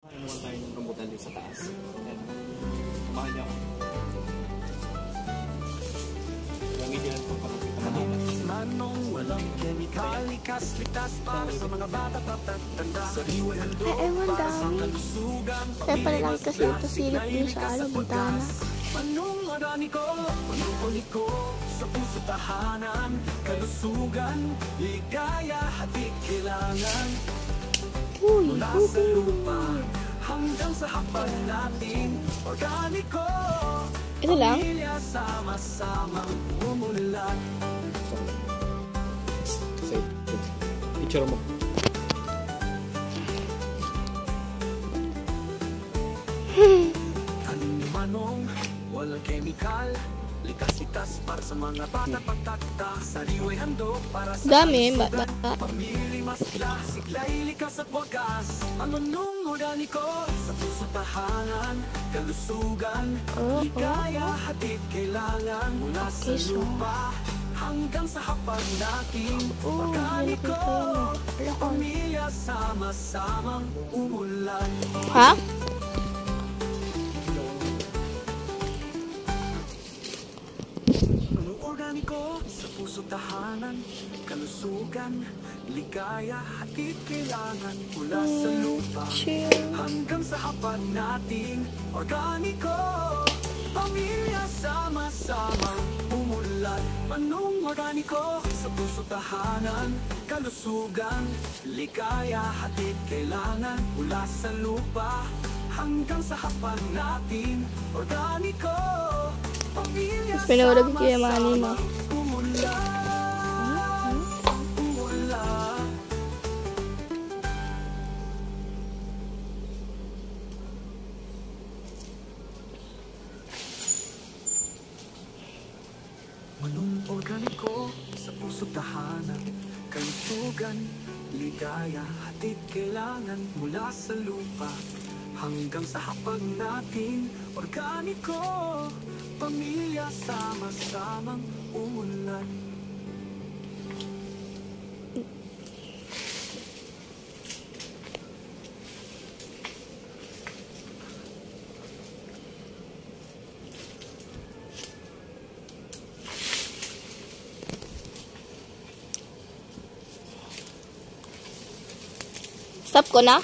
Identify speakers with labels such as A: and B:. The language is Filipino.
A: Namuha tayo ng rambutan din sa taas. Ayan. Samahan niyo ako. Gamit yan po para kita manila.
B: Manong walang chemical, likas para sa mga bata tatanda. Sariway handog para sa kalusugan.
C: Kaya pala lang kasi ito silip din sa bintana.
B: Manong organiko, manong uliko, sa puso tahanan, kalusugan, ligaya, hati kailangan. Mula sa lupa hanggang sa hapag natin, organiko.
C: Ito lang?
B: Pamilya sama-samang umulan.
A: Picture mo.
B: Tanim ni Manong, walang chemical, likas para sa mga bata pagtata. Sariway handog para sa
C: dami, bata.
B: pamili masigla, siglay likas at wagas. Manong organiko, sa puso tahanan, kalusugan, ligaya, hatid kailangan. Mula sa lupa hanggang sa hapag natin, organiko. Pamilya sama-samang umulan.
C: Ha?
B: Organiko, sa puso tahanan, kalusugan, ligaya, hatid kailangan. Mula sa lupa hanggang sa hapag nating, organiko. Pamilya sama-samang umulan. Manong organiko, sa puso tahanan, kalusugan, ligaya, hatid kailangan. Mula sa lupa hanggang sa hapag natin, organiko. Pamilya
C: Pinawala ko kaya mga anima.
B: Manong organiko, sa puso tahanan, kalusugan, ligaya, hatid kailangan. Mula sa lupa hanggang sa hapag natin, organiko. Pamilya sama-samang umulan.
C: Stop ko na.